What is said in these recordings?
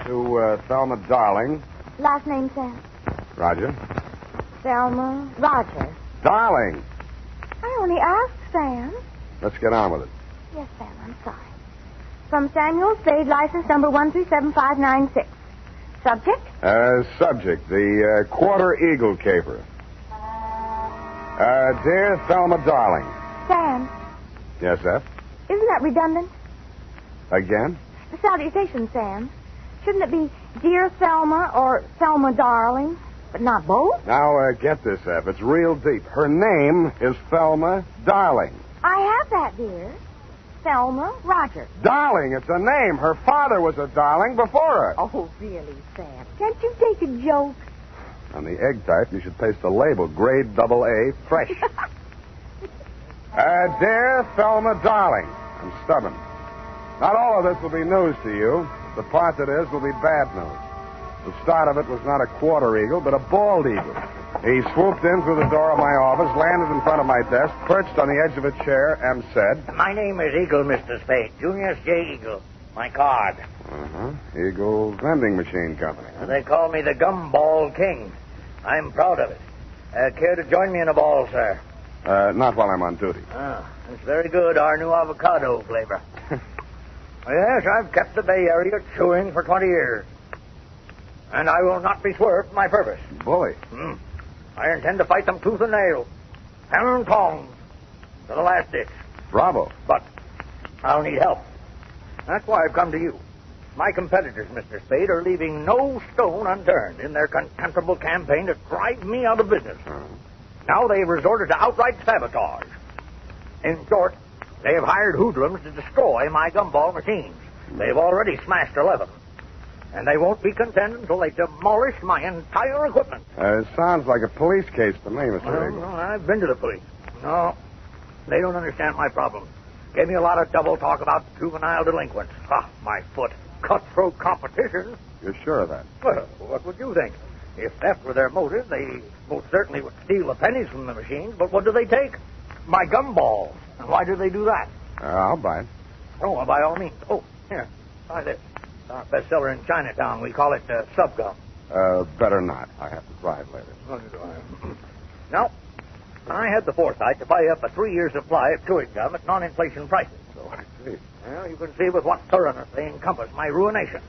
To Thelma Darling. Last name, Sam? Roger. Thelma Roger. Darling! I only asked, Sam. Let's get on with it. Yes, Sam, I'm sorry. From Samuel Spade, license number 1375596. Subject? Subject, the Quarter Eagle caper. Dear Thelma Darling. Sam. Yes, F? Isn't that redundant? Again? The salutation, Sam. Shouldn't it be Dear Thelma or Thelma Darling, but not both? Now, get this, F. It's real deep. Her name is Thelma Darling. I have that, dear. Thelma Roger. Darling, it's a name. Her father was a darling before her. Oh, really, Sam? Can't you take a joke? On the egg type, you should paste a label, grade AA, fresh. Dear Thelma Darling, I'm stubborn. Not all of this will be news to you. The part that is will be bad news. The start of it was not a quarter eagle, but a bald eagle. He swooped in through the door of my office, landed in front of my desk, perched on the edge of a chair, and said... My name is Eagle, Mr. Spade. Junius J. Eagle. My card. Eagle Vending Machine Company. They call me the Gumball King. I'm proud of it. Care to join me in a ball, sir? Not while I'm on duty. It's very good, our new avocado flavor. Yes, I've kept the Bay Area chewing for 20 years. And I will not be swerved from my purpose. Bully. I intend to fight them tooth and nail. Hammer and tongs. To the last ditch. Bravo. But I'll need help. That's why I've come to you. My competitors, Mr. Spade, are leaving no stone unturned in their contemptible campaign to drive me out of business. Now they've resorted to outright sabotage. In short, they have hired hoodlums to destroy my gumball machines. They've already smashed 11. And they won't be content until they demolish my entire equipment. It sounds like a police case to me, Mr. Eagle. No, I've been to the police. No, they don't understand my problem. Gave me a lot of double talk about juvenile delinquents. My foot. Cutthroat competition. You're sure of that? Well, what would you think? If theft were their motive, they most certainly would steal the pennies from the machines. But what do they take? My gumballs. And why do they do that? I'll buy it. Oh, well, by all means. Oh, here, try this. Our bestseller in Chinatown. We call it Sub Gum. Better not. I have to drive later. Now, I had the foresight to buy up a 3-year supply of chewing gum at non-inflation prices. So I see. Well, you can see with what thoroughness they encompass my ruination.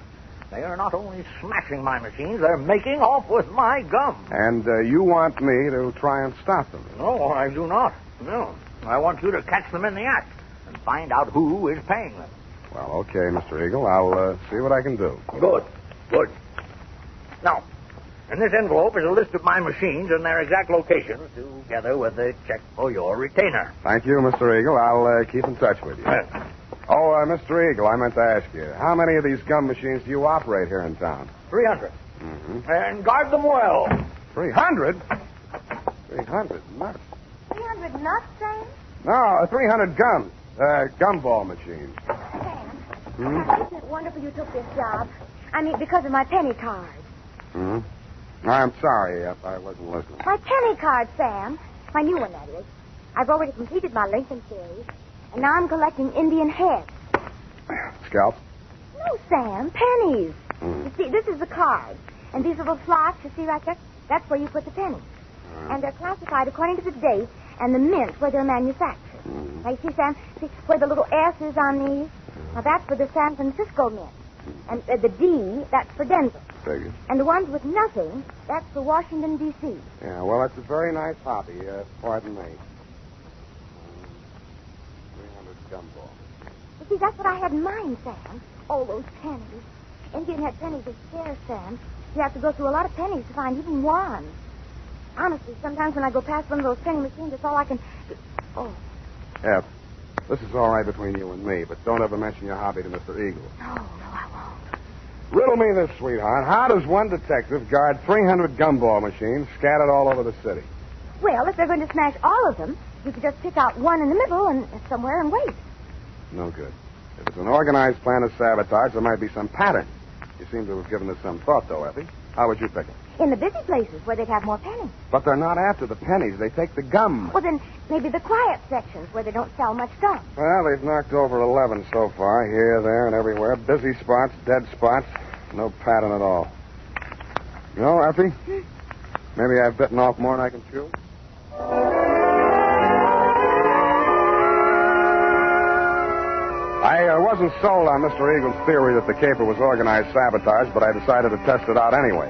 They are not only smashing my machines, they're making off with my gum. And you want me to try and stop them? No, I do not. No. I want you to catch them in the act and find out who is paying them. Well, okay, Mr. Eagle. I'll see what I can do. Good. Now, in this envelope is a list of my machines and their exact locations, together with a check for your retainer. Thank you, Mr. Eagle. I'll keep in touch with you. Mr. Eagle, I meant to ask you, how many of these gum machines do you operate here in town? 300. And guard them well. 300? 300 nuts. 300 nuts, Sam? No, 300 gums. Gumball machines. Sam, isn't it wonderful you took this job? I mean, because of my penny card. I'm sorry, I wasn't listening. My penny card, Sam. My new one, that is. I've already completed my Lincoln series, and now I'm collecting Indian heads. Scalps? No, Sam, pennies. You see, this is the card. And these little slots you see right there, that's where you put the pennies. And they're classified according to the date and the mint where they're manufactured. Now, you see, Sam, see where the little S is on these? Now, that's for the San Francisco mint. And the D, that's for Denver. Figures. And the ones with nothing, that's for Washington, D.C. Yeah, well, it's a very nice hobby. Pardon me. 300 gumballs. You see, that's what I had in mind, Sam. All those pennies. Indian head pennies are scarce, Sam. You have to go through a lot of pennies to find even one. Honestly, sometimes when I go past one of those penny machines, that's all I can... Oh. F, this is all right between you and me, but don't ever mention your hobby to Mr. Eagle. No, I won't. Riddle me this, sweetheart. How does one detective guard 300 gumball machines scattered all over the city? Well, if they're going to smash all of them, you could just pick out one in the middle and somewhere and wait. No good. If it's an organized plan of sabotage, there might be some pattern. You seem to have given this some thought, though, Effie. How would you pick them? In the busy places where they'd have more pennies. But they're not after the pennies. They take the gum. Well, then maybe the quiet sections where they don't sell much gum. Well, they've knocked over 11 so far, here, there, and everywhere. Busy spots, dead spots. No pattern at all. You know, Effie, maybe I've bitten off more than I can chew. I wasn't sold on Mr. Eagle's theory that the caper was organized sabotage, but I decided to test it out anyway.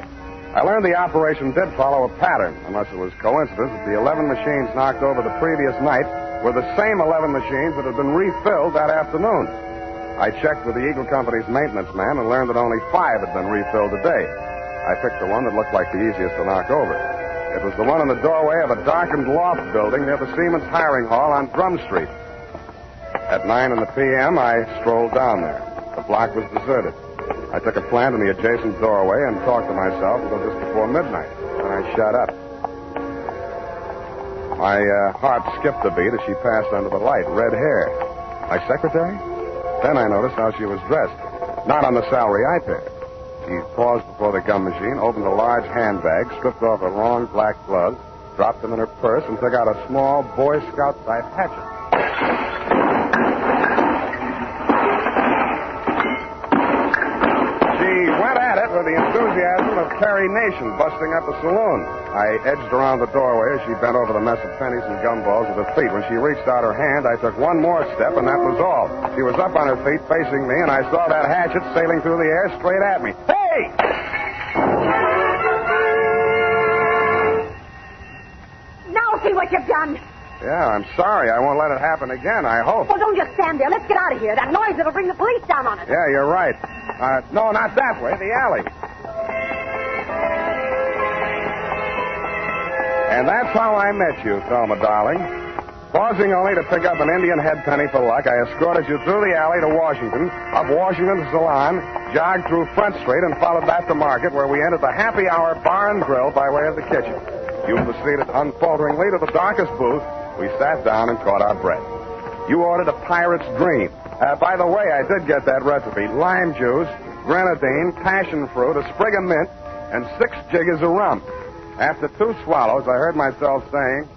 I learned the operation did follow a pattern, unless it was coincidence that the 11 machines knocked over the previous night were the same 11 machines that had been refilled that afternoon. I checked with the Eagle Company's maintenance man and learned that only 5 had been refilled today. I picked the one that looked like the easiest to knock over. It was the one in the doorway of a darkened loft building near the Siemens Hiring Hall on Drum Street. At 9 in the p.m., I strolled down there. The block was deserted. I took a plant in the adjacent doorway and talked to myself until just before midnight. Then I shut up. My heart skipped a beat as she passed under the light. Red hair. My secretary? Then I noticed how she was dressed. Not on the salary I paid. She paused before the gum machine, opened a large handbag, stripped off her long black gloves, dropped them in her purse, and took out a small Boy Scout-type hatchet. With the enthusiasm of Terry Nation busting up a saloon. I edged around the doorway as she bent over the mess of pennies and gumballs at her feet. When she reached out her hand, I took one more step, and that was all. She was up on her feet, facing me, and I saw that hatchet sailing through the air straight at me. Hey! Now see what you've done. Yeah, I'm sorry. I won't let it happen again, I hope. Well, don't just stand there. Let's get out of here. That noise will bring the police down on us. Yeah, you're right. No, not that way. The alley. And that's how I met you, Thelma, darling. Pausing only to pick up an Indian head penny for luck, I escorted you through the alley to Washington, up Washington to Salon, jogged through Front Street, and followed back to Market, where we entered the Happy Hour Bar and Grill by way of the kitchen. You proceeded unfalteringly to the darkest booth. We sat down and caught our breath. You ordered a pirate's dream. By the way, I did get that recipe. Lime juice, grenadine, passion fruit, a sprig of mint, and 6 jiggers of rum. After 2 swallows, I heard myself saying,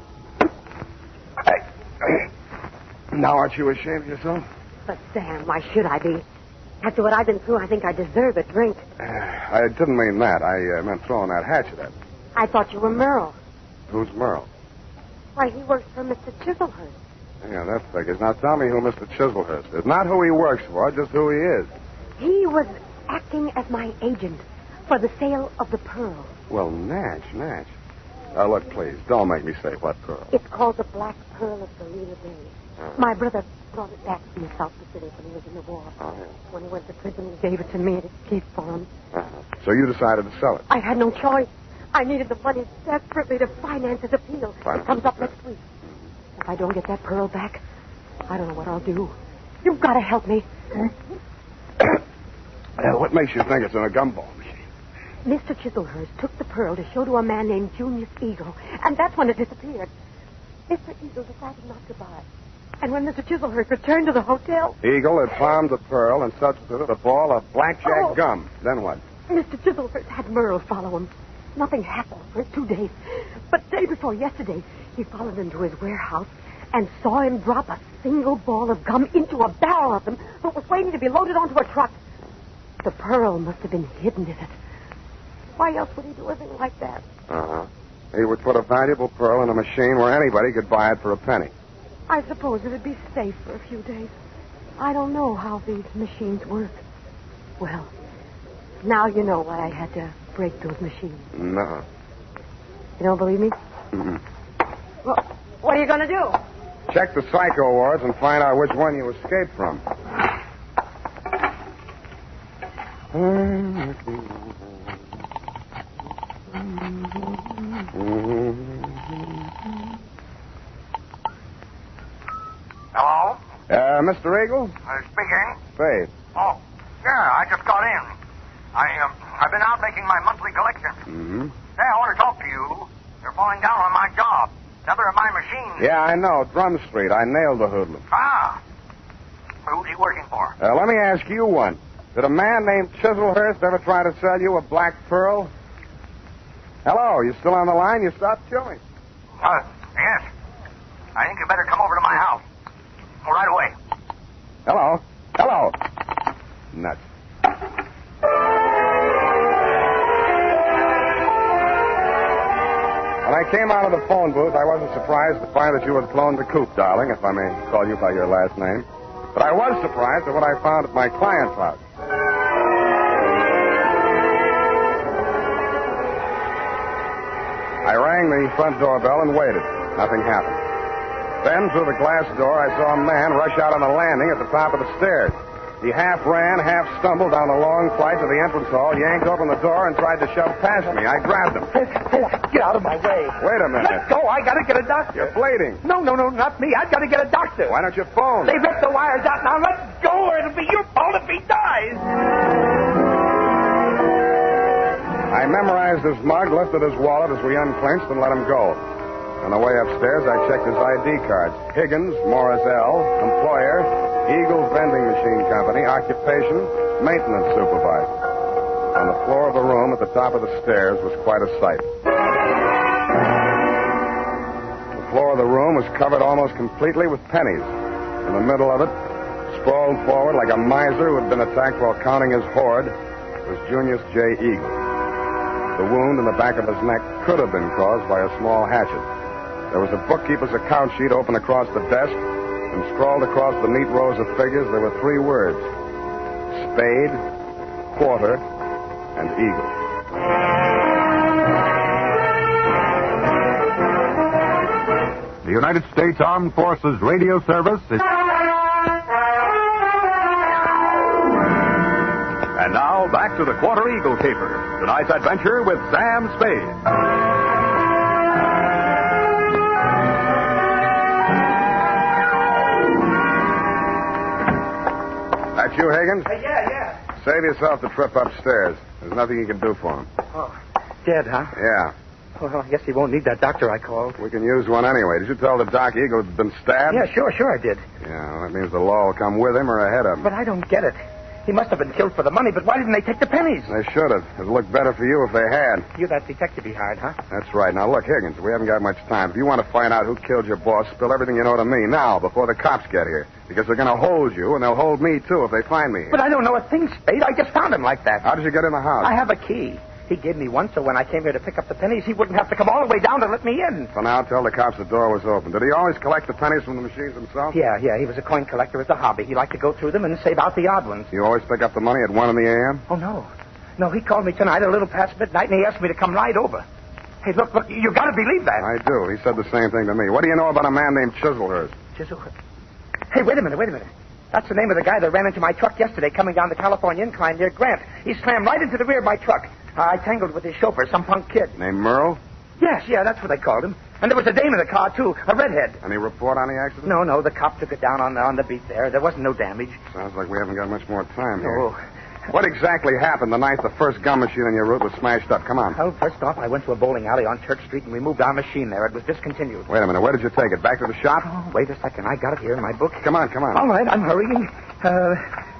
now aren't you ashamed of yourself? But, Sam, why should I be? After what I've been through, I think I deserve a drink. I didn't mean that. I meant throwing that hatchet at me. I thought you were Merle. Who's Merle? Why, he works for Mr. Chiselhurst. Yeah, that figures. Now tell me who Mr. Chiselhurst is. Not who he works for, just who he is. He was acting as my agent for the sale of the pearl. Well, Natch. Look, please, don't make me say what pearl. It's called the Black Pearl of Galena Bay. My brother brought it back from the South Pacific when he was in the war. When he went to prison, he gave it to me to keep for him. So you decided to sell it? I had no choice. I needed the money desperately to finance his appeal. It comes up next week. If I don't get that pearl back, I don't know what I'll do. You've got to help me. What makes you think it's in a gumball machine? Mr. Chiselhurst took the pearl to show to a man named Junius Eagle, and that's when it disappeared. Mr. Eagle decided not to buy it. And when Mr. Chiselhurst returned to the hotel... Eagle had palmed the pearl and substituted a ball of blackjack gum. Then what? Mr. Chiselhurst had Merle follow him. Nothing happened for 2 days. But day before yesterday, he followed him to his warehouse and saw him drop a single ball of gum into a barrel of them that was waiting to be loaded onto a truck. The pearl must have been hidden in it. Why else would he do anything like that? He would put a valuable pearl in a machine where anybody could buy it for a penny. I suppose it'd be safe for a few days. I don't know how these machines work. Well, now you know why I had to break those machines. No. You don't believe me? Mm-mm. Well, what are you going to do? Check the psycho wards and find out which one you escaped from. Hello? Mr. Eagle? Speaking. Spade. Oh, yeah, I just got in. I've been out making my monthly collection. Mm-hmm. Hey, I want to talk to you. You're falling down on my job. Another of my machines. Yeah, I know. Drum Street. I nailed the hoodlum. Ah. Who's he working for? Let me ask you one. Did a man named Chiselhurst ever try to sell you a black pearl? Hello, you still on the line? You stopped chewing. Yes. I think you better come over to my house. Right away. Hello. Nuts. I came out of the phone booth, I wasn't surprised to find that you had flown the coop, darling, if I may call you by your last name. But I was surprised at what I found at my client's house. I rang the front doorbell and waited. Nothing happened. Then, through the glass door, I saw a man rush out on the landing at the top of the stairs. He half ran, half stumbled down the long flight to the entrance hall, yanked open the door, and tried to shove past me. I grabbed him. Get out of my way. Wait a minute. Let go. I got to get a doctor. You're bleeding. No, not me. I've got to get a doctor. Why don't you phone? They ripped the wires out. Now let go, or it'll be your fault if he dies. I memorized his mug, lifted his wallet as we unclinched, and let him go. On the way upstairs, I checked his ID cards. Higgins, Morris L., employer, Eagles Vending Machine Company, occupation, maintenance supervisor. On the floor of the room at the top of the stairs was quite a sight. The floor of the room was covered almost completely with pennies. In the middle of it, sprawled forward like a miser who had been attacked while counting his hoard, was Junius J. Eagle. The wound in the back of his neck could have been caused by a small hatchet. There was a bookkeeper's account sheet open across the desk, and scrawled across the neat rows of figures there were 3 words: Spade, Quarter, and Eagle. The United States Armed Forces Radio Service is... And now, back to the Quarter Eagle Caper. Tonight's adventure with Sam Spade. That you, Higgins? Yeah. Save yourself the trip upstairs. There's nothing you can do for him. Oh, dead, huh? Yeah. Well, I guess he won't need that doctor I called. We can use one anyway. Did you tell the Doc Eagle had been stabbed? Yeah, sure I did. Yeah, well, that means the law will come with him or ahead of him. But I don't get it. He must have been killed for the money, but why didn't they take the pennies? They should have. It'd look better for you if they had. You're that detective he hired, huh? That's right. Now, look, Higgins, we haven't got much time. If you want to find out who killed your boss, spill everything you know to me now, before the cops get here. Because they're going to hold you, and they'll hold me, too, if they find me here. But I don't know a thing, Spade. I just found him like that. How did you get in the house? I have a key. He gave me one, so when I came here to pick up the pennies, he wouldn't have to come all the way down to let me in. So now tell the cops the door was open. Did he always collect the pennies from the machines himself? Yeah. He was a coin collector as a hobby. He liked to go through them and save out the odd ones. You always pick up the money at 1 in the a.m.? Oh, no. No, he called me tonight a little past midnight, and he asked me to come right over. Hey, look, you got to believe that. I do. He said the same thing to me. What do you know about a man named Chiselhurst? Chiselhurst? Hey, wait a minute. That's the name of the guy that ran into my truck yesterday coming down the California incline near Grant. He slammed right into the rear of my truck. I tangled with his chauffeur, some punk kid. Named Merle? Yes, that's what they called him. And there was a dame in the car, too, a redhead. Any report on the accident? No, the cop took it down on the beat there. There wasn't no damage. Sounds like we haven't got much more time here. Oh. What exactly happened the night the first gum machine on your route was smashed up? Come on. Well, first off, I went to a bowling alley on Church Street, and we moved our machine there. It was discontinued. Wait a minute. Where did you take it? Back to the shop? Oh, wait a second. I got it here in my book. Come on. All right, I'm hurrying.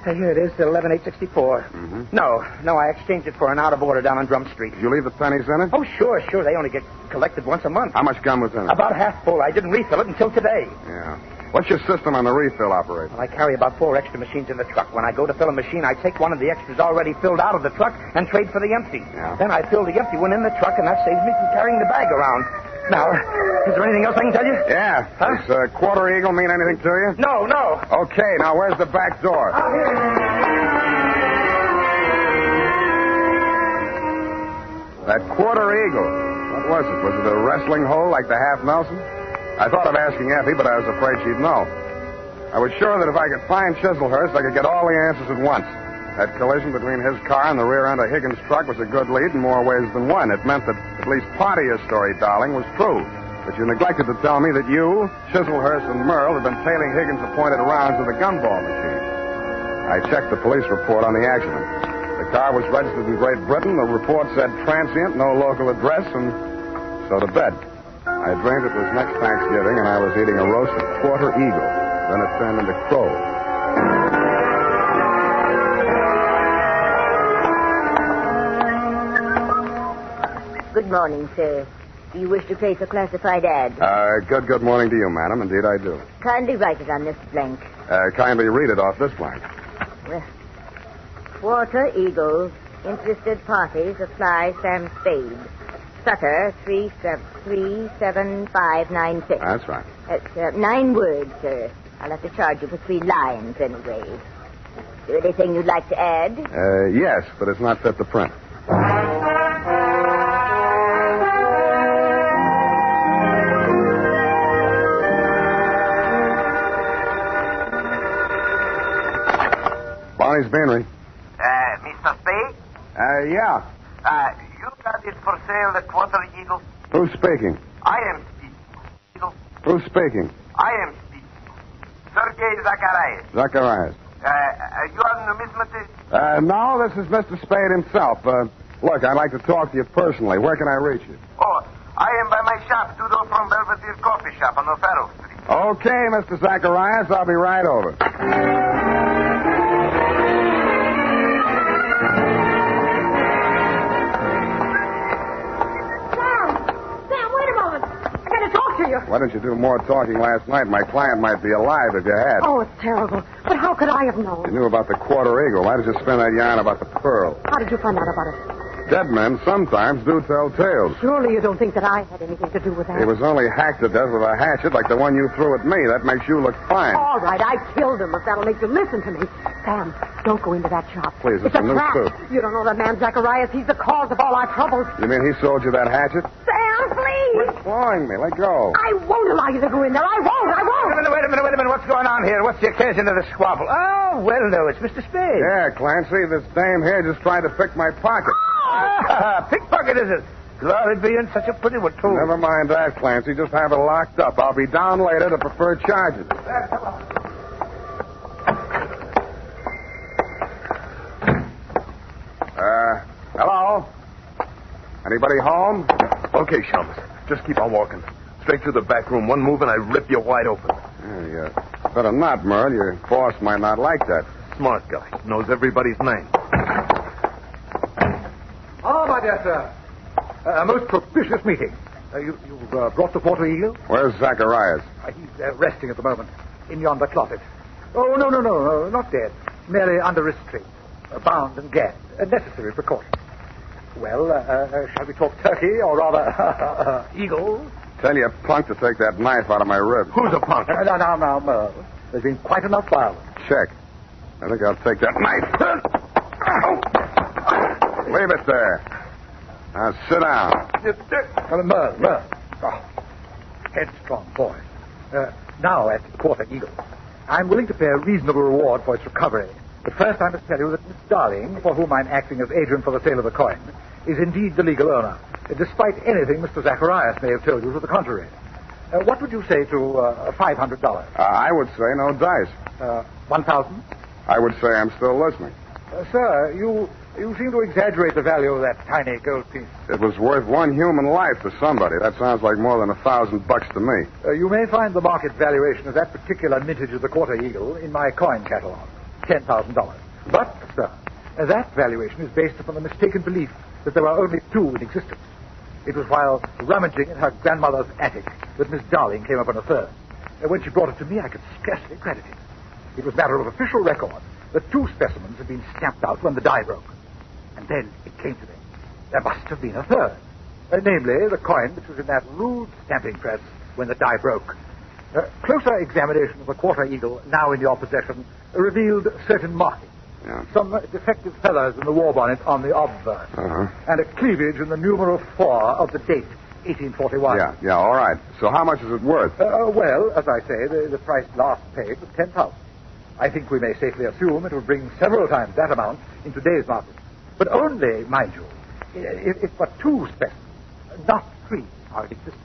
Here it is, 11864. Mm-hmm. No, I exchanged it for an out of order down on Drum Street. Did you leave the pennies in it? Oh, sure. They only get collected once a month. How much gum was in it? About half full. I didn't refill it until today. Yeah. What's your system on the refill operation? Well, I carry about 4 extra machines in the truck. When I go to fill a machine, I take one of the extras already filled out of the truck and trade for the empty. Yeah. Then I fill the empty one in the truck, and that saves me from carrying the bag around. Now, is there anything else I can tell you? Yeah. Huh? Does Quarter Eagle mean anything to you? No. Okay, now where's the back door? Out here. That Quarter Eagle. What was it? Was it a wrestling hole like the Half Nelson? I thought of asking Effie, but I was afraid she'd know. I was sure that if I could find Chiselhurst, I could get all the answers at once. That collision between his car and the rear end of Higgins' truck was a good lead in more ways than one. It meant that at least part of your story, darling, was true. But you neglected to tell me that you, Chiselhurst, and Merle had been tailing Higgins' appointed rounds of the gumball machine. I checked the police report on the accident. The car was registered in Great Britain. The report said transient, no local address, and so to bed. I dreamed it was next Thanksgiving, and I was eating a roasted Quarter Eagle. Then it turned into crow. Good morning, sir. Do you wish to place a classified ad? Good morning to you, madam. Indeed, I do. Kindly write it on this blank. Kindly read it off this blank. Well, Quarter Eagle. Interested parties apply Sam Spade. Sutter, 37596. That's right. That's 9 words, sir. I'll have to charge you for 3 lines anyway. Is there anything you'd like to add? Yes, but it's not fit to print. Bonnie's Beanery. Mr. Spade? Yeah. You got it for sale, the Quarter Eagle? Who's speaking? I am speaking. Eagle? Who's speaking? I am speaking. Sergei Zacharias. Zacharias. You are a numismatist? No, this is Mr. Spade himself. Look, I'd like to talk to you personally. Where can I reach you? Oh, I am by my shop, 2 doors from Belvedere Coffee Shop on O'Farrell Street. Okay, Mr. Zacharias, I'll be right over. Why didn't you do more talking last night? My client might be alive if you had. Oh, it's terrible. But how could I have known? You knew about the Quarter Eagle. Why did you spin that yarn about the pearl? How did you find out about it? Dead men sometimes do tell tales. Surely you don't think that I had anything to do with that. He was only hacked to death with a hatchet like the one you threw at me. That makes you look fine. All right, I killed him, if that'll make you listen to me. Sam, don't go into that shop. Please, it's a new trap. suit. You don't know that man Zacharias. He's the cause of all our troubles. You mean he sold you that hatchet? Sam, please! Quit clawing me. Let go. I won't allow you to go in there. I won't. Wait a minute. What's going on here? What's the occasion of the squabble? Oh, well, no, it's Mr. Spade. Yeah, Clancy, this dame here just tried to pick my pocket. Pickpocket, is it? Glory be in such a pretty one, too. Never mind that, Clancy. Just have it locked up. I'll be down later to prefer charges. Hello? Anybody home? Okay, chums. Just keep on walking. Straight through the back room. One move and I rip you wide open. Yeah, better not, Merle. Your boss might not like that. Smart guy. Knows everybody's name. Oh, my dear sir. A most propitious meeting. You've brought the Quarter Eagle? Where's Zacharias? He's resting at the moment in yonder closet. Oh, no, not dead. Merely under restraint. Bound and gagged. A necessary precaution. Well, shall we talk turkey or rather eagle? Tell you, punk, to take that knife out of my rib. Who's a punk? Now, Merle. There's been quite enough violence. Check. I think I'll take that knife. Leave it there. Now, sit down. Merle. Oh, headstrong boy. Now, at the Quarter Eagle, I'm willing to pay a reasonable reward for its recovery. But first I must tell you that Miss Darling, for whom I'm acting as agent for the sale of the coin, is indeed the legal owner, despite anything Mr. Zacharias may have told you to the contrary. What would you say to $500? I would say no dice. 1,000? I would say I'm still listening. Sir, you seem to exaggerate the value of that tiny gold piece. It was worth one human life to somebody. That sounds like more than $1,000 to me. You may find the market valuation of that particular mintage of the Quarter Eagle in my coin catalog. $10,000. But, sir, that valuation is based upon the mistaken belief that there were only 2 in existence. It was while rummaging in her grandmother's attic that Miss Darling came upon a third. When she brought it to me, I could scarcely credit it. It was matter of official record that 2 specimens had been stamped out when the die broke. And then it came to me. There must have been a third. Namely, the coin which was in that rude stamping press when the die broke. Closer examination of the Quarter Eagle, now in your possession, revealed certain markings. Yeah. Some defective feathers in the war bonnet on the obverse. And a cleavage in the numeral 4 of the date, 1841. Yeah, all right. So how much is it worth? Well, as I say, the price last paid was $10,000. I think we may safely assume it will bring several times that amount in today's market. But only, mind you, if but 2 specimens, not 3, are in existence.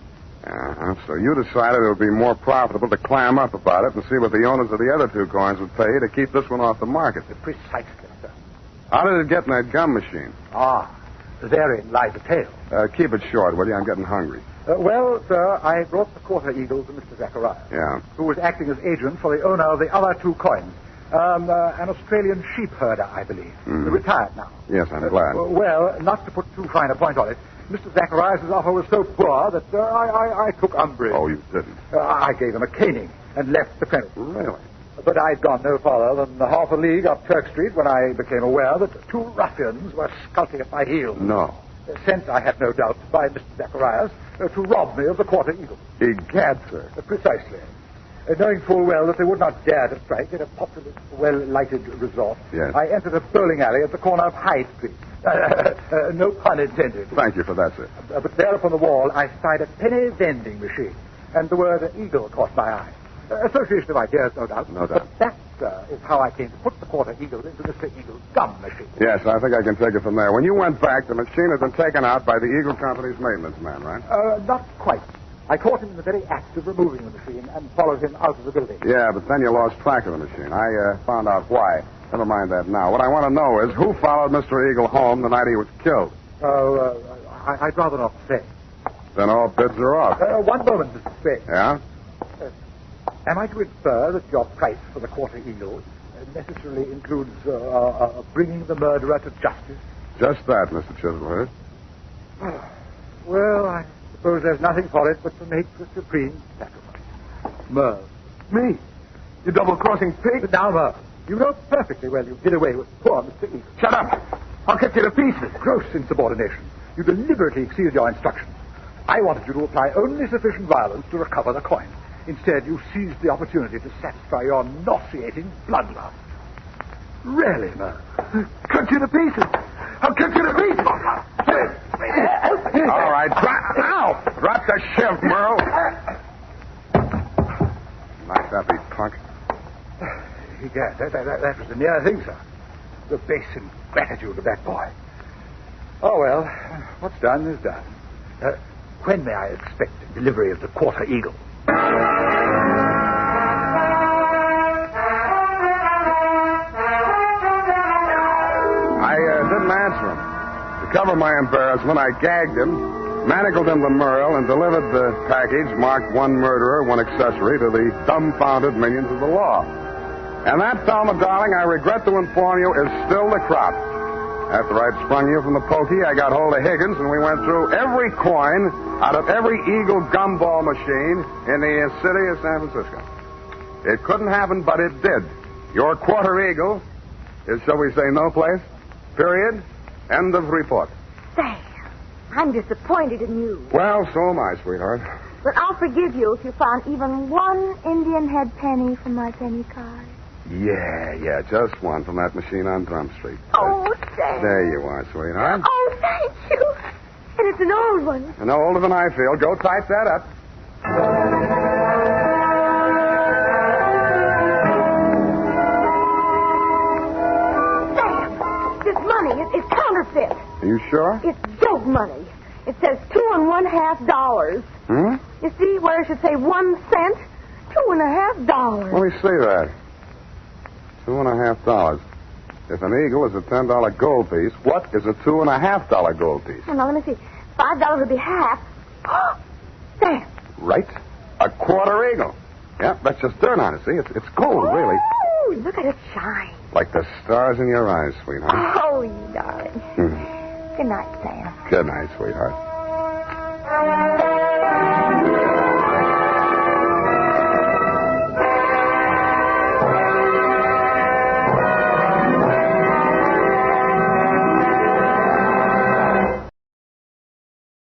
So you decided it would be more profitable to clam up about it and see what the owners of the other 2 coins would pay to keep this one off the market. Precisely, sir. How did it get in that gum machine? Therein lies the tale. Keep it short, will you? I'm getting hungry. Well, sir, I brought the Quarter Eagle to Mr. Zacharias. Yeah. Who was acting as agent for the owner of the other 2 coins. An Australian sheep herder, I believe. Retired now. Yes, I'm glad. Well, not to put too fine a point on it, Mr. Zacharias' offer was so poor that I took umbrage. Oh, you didn't? I gave him a caning and left the premise. Really? But I'd gone no farther than half a league up Turk Street when I became aware that 2 ruffians were skulking at my heels. No. Sent, I have no doubt, by Mr. Zacharias to rob me of the quarter eagle. Egad, sir. Precisely. Knowing full well that they would not dare to strike at a populous, well-lighted resort, Yes. I entered a bowling alley at the corner of High Street. No pun intended. Thank you for that, sir. But there upon the wall, I spied a penny vending machine, and the word eagle caught my eye. Association of ideas, no doubt. No doubt. But that is how I came to put the quarter eagle into Mr. Eagle's gum machine. Yes, I think I can take it from there. When you went back, the machine had been taken out by the Eagle Company's maintenance man, right? Not quite. I caught him in the very act of removing the machine and followed him out of the building. Yeah, but then you lost track of the machine. I found out why. Never mind that now. What I want to know is who followed Mr. Eagle home the night he was killed. I'd rather not say. Then all bids are off. One moment, Mr. Spade. Yeah? Am I to infer that your price for the quarter eagle necessarily includes bringing the murderer to justice? Just that, Mr. Chislehurst. Well, I suppose there's nothing for it but to make the supreme sacrifice. Merle. Me? You double-crossing pig? Now, Merle, you know perfectly well you did away with poor Mr. Eagle. Shut up. I'll cut you to pieces. Gross insubordination. You deliberately exceeded your instructions. I wanted you to apply only sufficient violence to recover the coin. Instead, you seized the opportunity to satisfy your nauseating bloodlust. Really, Merle? Cut you to pieces. I'll cut you to pieces. All right, drop the shiv, Merle. Nice happy punk. Egad, that was a near thing, sir. The base ingratitude of that boy. Oh, well, what's done is done. When may I expect delivery of the quarter eagle? I didn't answer him. To cover my embarrassment, I gagged him, manacled him to Merle, and delivered the package marked one murderer, one accessory to the dumbfounded minions of the law. And that, Thalma, darling, I regret to inform you, is still the crop. After I'd sprung you from the pokey, I got hold of Higgins, and we went through every coin out of every Eagle gumball machine in the city of San Francisco. It couldn't happen, but it did. Your quarter Eagle is, shall we say, no place. Period. End of report. Sam, I'm disappointed in you. Well, so am I, sweetheart. But I'll forgive you if you found even one Indian head penny from my penny card. Yeah, just one from that machine on Drum Street. Oh, Sam. There you are, sweetheart. Oh, thank you. And it's an old one. No older than I feel. Go type that up. Sam, this money is counterfeit. Are you sure? It's dope money. It says $2.50. You see where it should say 1 cent? $2.50. Let me see that. $2.50. If an eagle is a $10 gold piece, what is a $2.50 gold piece? Well, now, let me see. $5 would be half. Sam. Right. A quarter eagle. Yeah, that's just dirt on it, see? It's gold, really. Oh, look at it shine. Like the stars in your eyes, sweetheart. Oh, you darling. Good night, Sam. Good night, sweetheart.